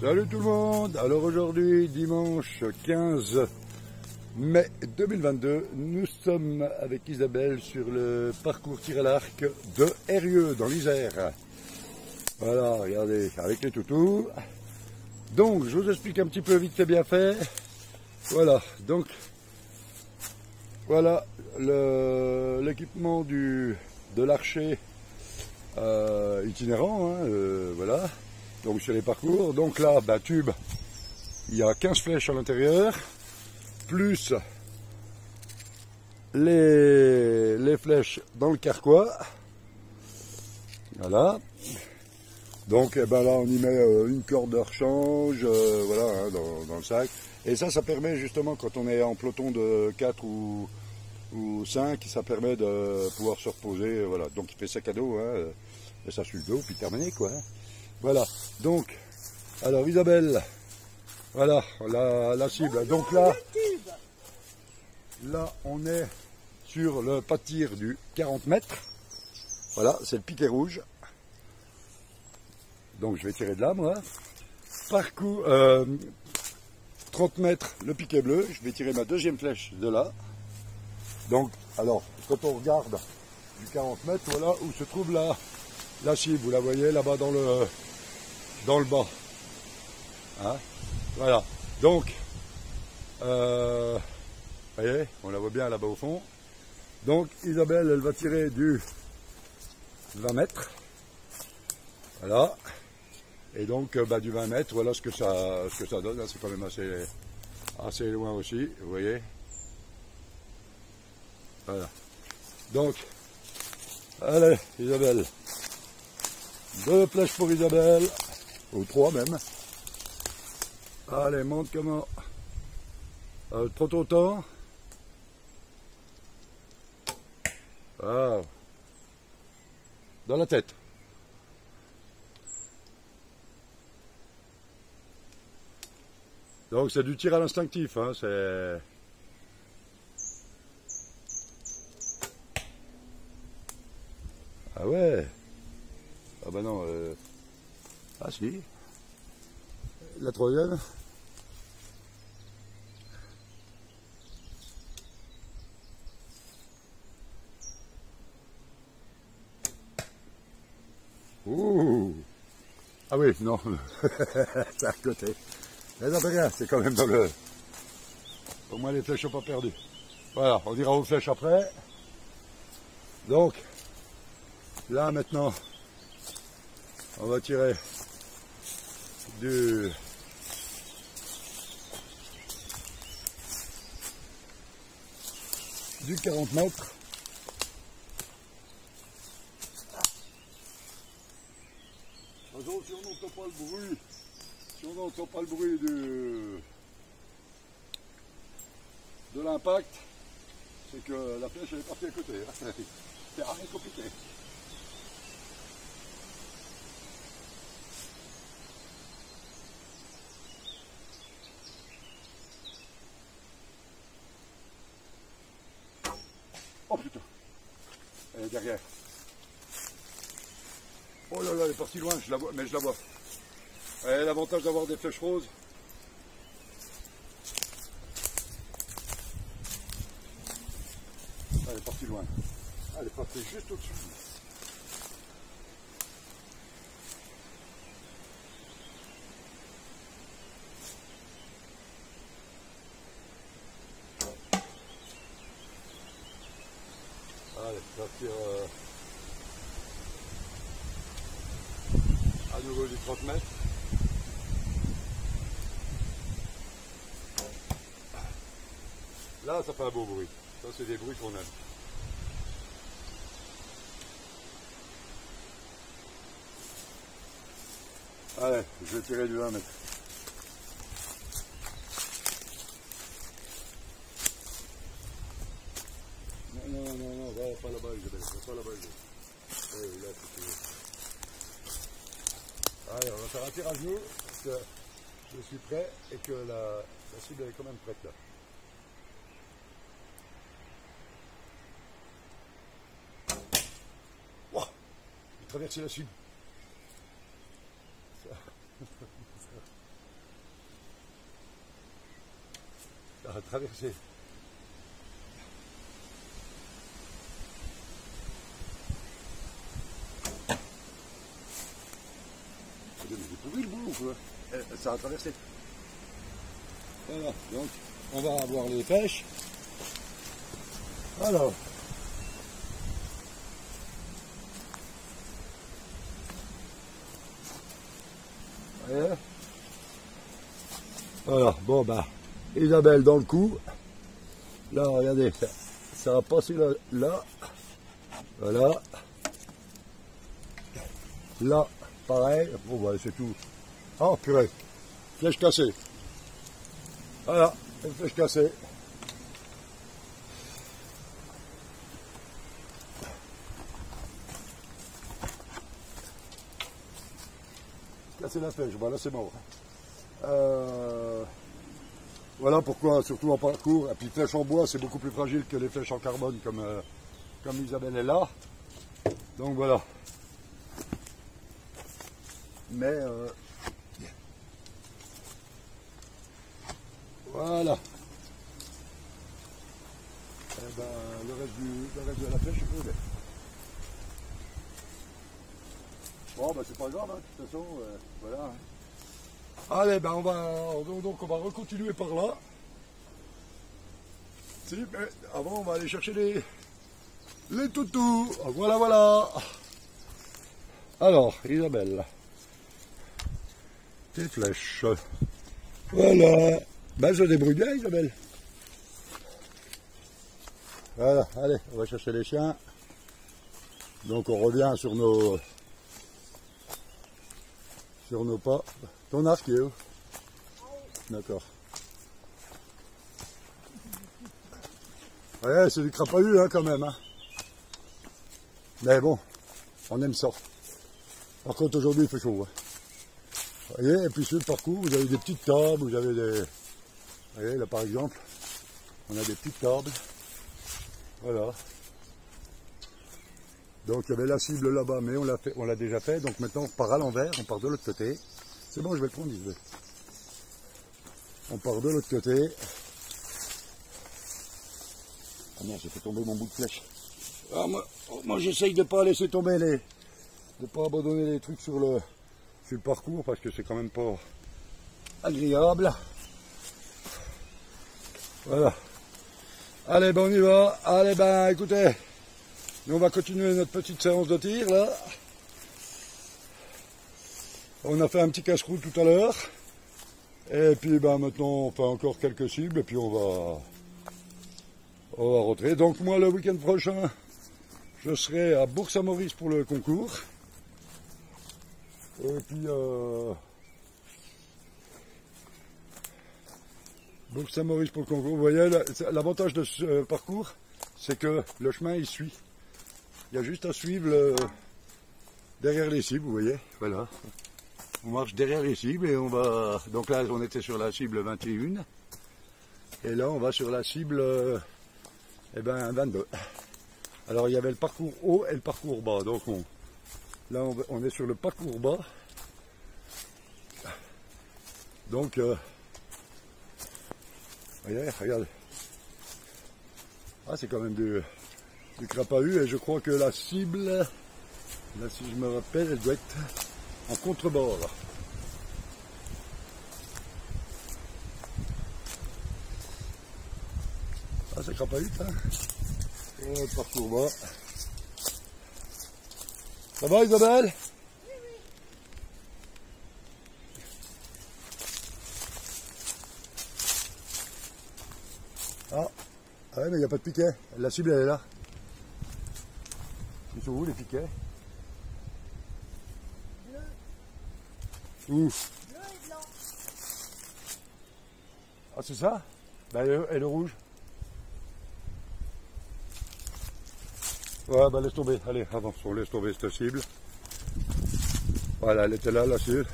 Salut tout le monde. Alors aujourd'hui, dimanche 15 mai 2022, nous sommes avec Isabelle sur le parcours tir à l'arc de Eyrieux dans l'Isère. Voilà, regardez, avec les toutous. Donc, je vous explique un petit peu vite fait bien fait. Voilà, donc, voilà l'équipement de l'archer itinérant, hein, voilà. Donc sur les parcours, donc là, tube, il y a 15 flèches à l'intérieur, plus les flèches dans le carquois. Voilà. Donc là, on y met une corde de rechange, voilà, hein, dans le sac. Et ça permet justement, quand on est en peloton de 4 ou 5, ça permet de pouvoir se reposer, voilà. Donc il fait sac à dos, hein, et ça suit l'eau, puis terminé, quoi. Hein. Voilà, donc, alors Isabelle, voilà, la cible. Donc là, on est sur le pas de tir du 40 mètres. Voilà, c'est le piquet rouge. Donc je vais tirer de là, moi. Parcours, 30 mètres, le piquet bleu. Je vais tirer ma deuxième flèche de là. Donc, alors, quand on regarde du 40 mètres, voilà où se trouve la cible. Vous la voyez là-bas dans le bas. Hein, voilà. Donc, vous voyez, on la voit bien là-bas au fond. Donc, Isabelle, elle va tirer du 20 mètres. Voilà. Et donc, du 20 mètres, voilà ce que ça donne. C'est quand même assez loin aussi, vous voyez. Voilà. Donc, allez, Isabelle. 2 flèches pour Isabelle. Ou 3 même. Allez, monte comment. Trop temps. Wow. Dans la tête. Donc c'est du tir à l'instinctif, hein, c'est... Ah ouais. Ah bah non, ah si. La troisième. Ouh. Ah oui, non. C'est à côté. Mais ça fait rien, c'est quand même dans le... Au moins les flèches sont pas perdues. Voilà, on ira aux flèches après. Donc, là maintenant, on va tirer du 40 mètres. Attention, si on n'entend pas le bruit, de l'impact, c'est que la flèche elle est partie à côté. Hein. C'est rien compliqué. Oh putain, elle est derrière. Oh là là, elle est partie loin, je la vois, mais je la vois. L'avantage d'avoir des flèches roses. Elle est partie loin. Elle est partie juste au-dessus. Allez, ça tire à nouveau du 30 mètres. Là, ça fait un beau bruit. Ça, c'est des bruits qu'on aime. Allez, je vais tirer du 20 mètres. Non, va pas là-bas, Isabelle. Va pas là-bas, Isabelle. Oui, là, c'est tout. Allez, on va faire un tir à genoux, parce que je suis prêt et que la cible est quand même prête là. Wow, j'ai traversé la cible. traverser. Il est pourri le boulot, quoi. Ça a traversé. Voilà, donc on va avoir les pêches. Alors. Voyez. Voilà, bon bah, Isabelle dans le coup. Là, regardez, ça va passer là. Voilà. Là, pareil. Bon bah, c'est tout. Oh purée, flèche cassée. Voilà, une flèche cassée. Casser la flèche, voilà, c'est mort. Voilà pourquoi, surtout en parcours, et puis flèche en bois, c'est beaucoup plus fragile que les flèches en carbone, comme Isabelle est là. Donc voilà. Mais voilà. Et ben, le reste de la flèche est crevé. Bon, ben c'est pas grave, hein, de toute façon, voilà. Hein. Allez, ben on va recontinuer par là. Si, mais avant, on va aller chercher les toutous. Voilà, voilà. Alors, Isabelle. Tes flèches. Voilà. Ben, je débrouille bien, Isabelle. Voilà, allez, on va chercher les chiens. Donc, on revient sur nos pas. Ton arc est où? D'accord. Ouais, c'est du crapahut, hein, quand même. Hein. Mais bon, on aime ça. Par contre, aujourd'hui, il fait chaud. Hein. Vous voyez, et puis sur le parcours, vous avez des petites tables, vous avez des... Vous voyez, là, par exemple, on a des petites tables. Voilà. Donc, il y avait la cible là-bas, mais on l'a déjà fait. Donc, maintenant, on part à l'envers, on part de l'autre côté. C'est bon, je vais le prendre, Isabelle. On part de l'autre côté. Ah merde, j'ai fait tomber mon bout de flèche. Ah, moi j'essaye de ne pas laisser tomber de ne pas abandonner les trucs sur le parcours parce que c'est quand même pas agréable. Voilà. Allez, ben on y va. Allez, ben écoutez, nous on va continuer notre petite séance de tir là. On a fait un petit casse-croûte tout à l'heure. Et puis ben maintenant on fait encore quelques cibles et puis on va rentrer. Donc moi le week-end prochain, je serai à Bourg-Saint-Maurice pour le concours. Et puis Bourg-Saint-Maurice pour le concours. Vous voyez, l'avantage de ce parcours, c'est que le chemin il suit. Il y a juste à suivre derrière les cibles, vous voyez. Voilà. On marche derrière les cibles et on va... Donc là, on était sur la cible 21. Et là, on va sur la cible 22. Alors, il y avait le parcours haut et le parcours bas. Donc, là, on est sur le parcours bas. Donc, voyez, regardez. Ah, c'est quand même du crapahut. Et je crois que la cible, là, si je me rappelle, elle doit être... en contrebord. Ah, ça crapahute, hein. Oh, le parcours bas. Ça va, Isabelle? Oui, oui. Ah, ouais, mais il n'y a pas de piquet. La cible, elle est là. Ils sont où, les piquets? Où? Bleu et blanc. Ah, c'est ça? Bah, et le rouge? Ouais, bah laisse tomber. Allez, avance, on laisse tomber cette cible. Voilà, elle était là, la cible.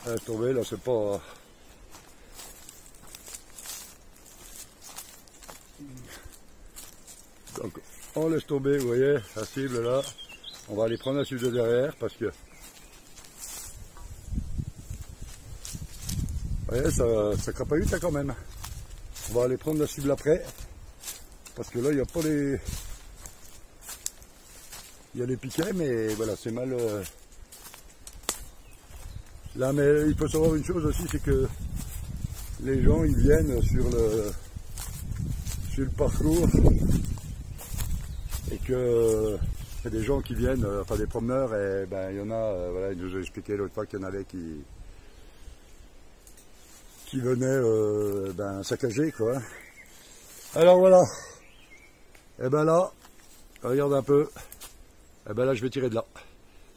Laisse tomber, là, c'est pas... Donc, on laisse tomber, vous voyez, la cible, là. On va aller prendre la cible de derrière, parce que... Vous voyez, ça crapahute, ça, quand même. On va aller prendre la cible après. Parce que là, il n'y a pas les... Il y a les piquets, mais voilà, c'est mal... Là, mais il faut savoir une chose aussi, c'est que les gens, ils viennent sur le parcours et que il y a des gens qui viennent, enfin des promeneurs, et ben il y en a, voilà, il nous a expliqué l'autre fois qu'il y en avait qui venaient ben, saccager, quoi. Alors voilà, et ben là, regarde un peu, et ben là je vais tirer de là.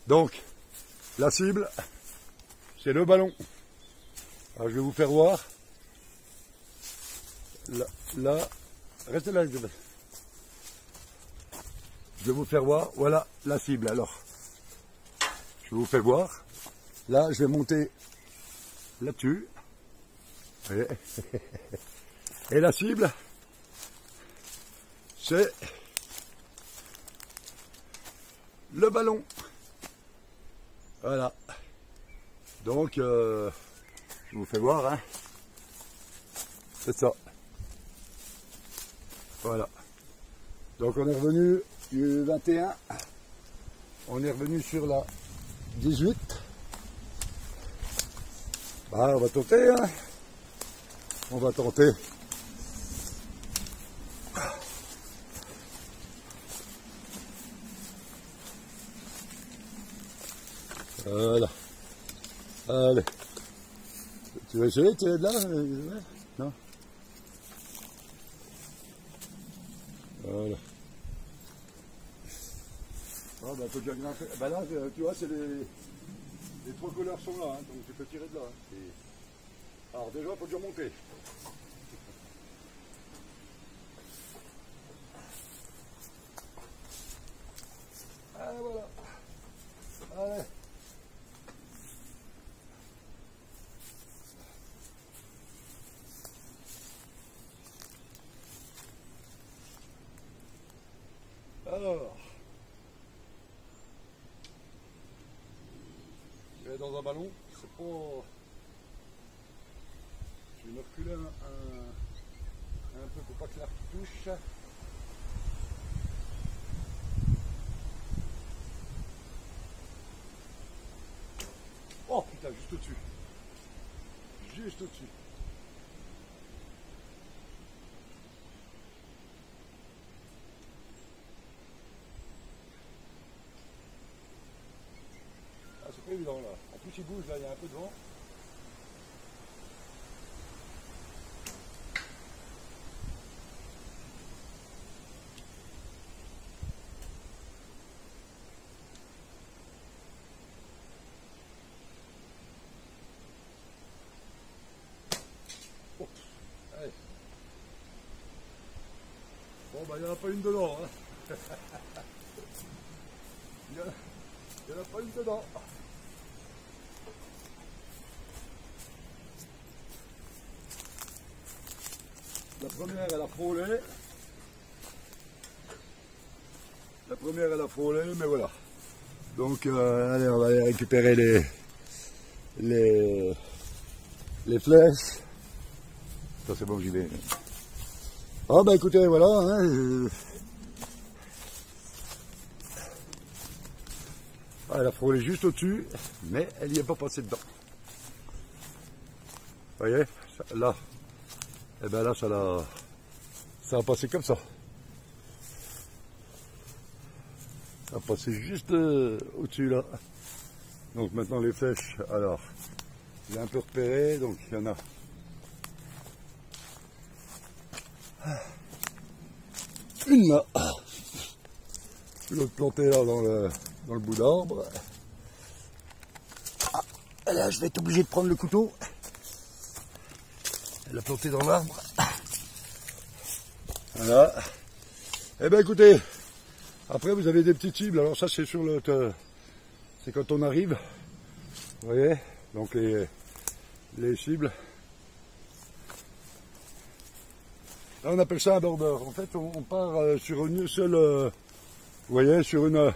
Donc, la cible, c'est le ballon. Alors je vais vous faire voir. Là, restez là. Je vais vous faire voir, voilà la cible. Alors, je vous fais voir. Là, je vais monter là-dessus. Et la cible, c'est le ballon. Voilà. Donc, je vous fais voir, hein. C'est ça. Voilà. Donc, on est revenu du 21. On est revenu sur la 18. Bah, on va tenter, hein. On va tenter. Voilà. Allez. Tu vas essayer de tirer de là? Non? Voilà. Ah, bah, faut déjà grimper. Bah là, tu vois, c'est les trois couleurs sont là, hein, donc tu peux tirer de là. Hein. Alors déjà, il faut déjà monter. Ah, voilà. Allez. Alors, je vais dans un ballon, c'est pas... Je vais me reculer un peu pour pas que l'air touche. Oh putain, juste au-dessus. Juste au-dessus. Ah, c'est pas évident là. En plus il bouge là, il y a un peu de vent. Oh. Allez. Bon bah il n'y en a pas une dedans. Hein. Il n'y en a pas une dedans. La première, elle a frôlé. La première, elle a frôlé, mais voilà. Donc, allez, on va aller récupérer les flèches. Ça, c'est bon, j'y vais. Ah, bah écoutez, voilà. Hein, ah, elle a frôlé juste au-dessus, mais elle n'y est pas passée dedans. Vous voyez, là. Et bien là, ça a passé comme ça. Ça a passé juste au-dessus là. Donc maintenant les flèches, alors, j'ai un peu repéré, donc il y en a. Une là. L'autre plantée là dans le bout d'arbre. Ah, là, je vais être obligé de prendre le couteau. Elle a planté dans l'arbre. Voilà. Eh bien écoutez, après vous avez des petites cibles. Alors ça c'est sur le... C'est quand on arrive. Vous voyez. Donc les cibles. Là on appelle ça un border. En fait on part sur une seule... vous voyez, sur une...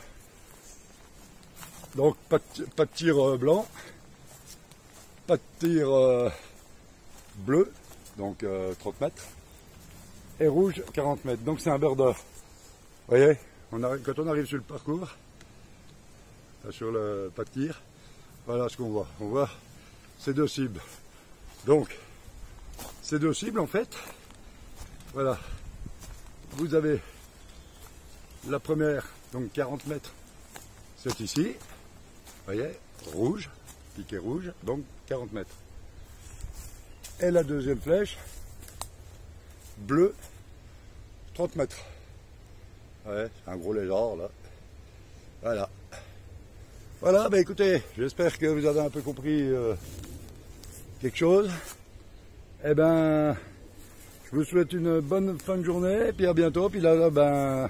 donc pas de tir blanc. Pas de tir bleu. Donc 30 mètres. et rouge 40 mètres. Donc c'est un border. Vous voyez, quand on arrive sur le parcours, sur le pas de tir, voilà ce qu'on voit. On voit ces deux cibles. Donc, ces deux cibles en fait, voilà. Vous avez la première, donc 40 mètres, c'est ici. Vous voyez, rouge, piqué rouge, donc 40 mètres. Et la deuxième flèche, bleu, 30 mètres. Ouais, c'est un gros lézard là. Voilà. Voilà, bah écoutez, j'espère que vous avez un peu compris quelque chose. Eh ben, je vous souhaite une bonne fin de journée, et puis à bientôt. Puis là, ben,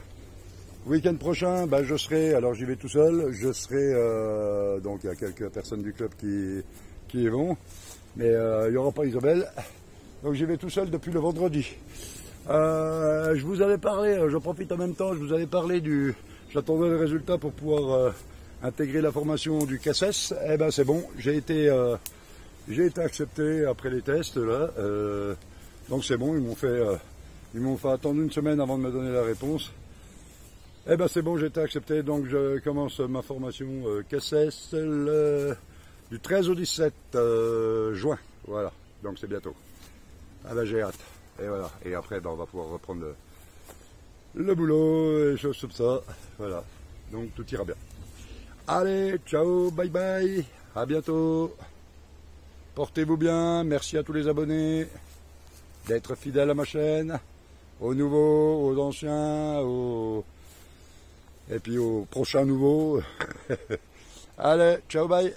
week-end prochain, ben, je serai, alors j'y vais tout seul, je serai, donc il y a quelques personnes du club qui y vont, mais il n'y aura pas Isabelle, donc j'y vais tout seul depuis le vendredi. Je vous avais parlé, je profite en même temps, je vous avais parlé j'attendais le résultat pour pouvoir intégrer la formation du CACES. Eh ben c'est bon, j'ai été accepté après les tests là, donc c'est bon, ils m'ont fait attendre une semaine avant de me donner la réponse. Eh ben c'est bon, j'ai été accepté, donc je commence ma formation CACES du 13 au 17 juin, voilà, donc c'est bientôt. Ah ben j'ai hâte. Et voilà, et après ben, on va pouvoir reprendre le boulot et choses comme ça. Voilà, donc tout ira bien. Allez, ciao, bye bye, à bientôt. Portez-vous bien, merci à tous les abonnés d'être fidèles à ma chaîne, aux nouveaux, aux anciens, et puis aux prochains nouveaux. Allez, ciao, bye.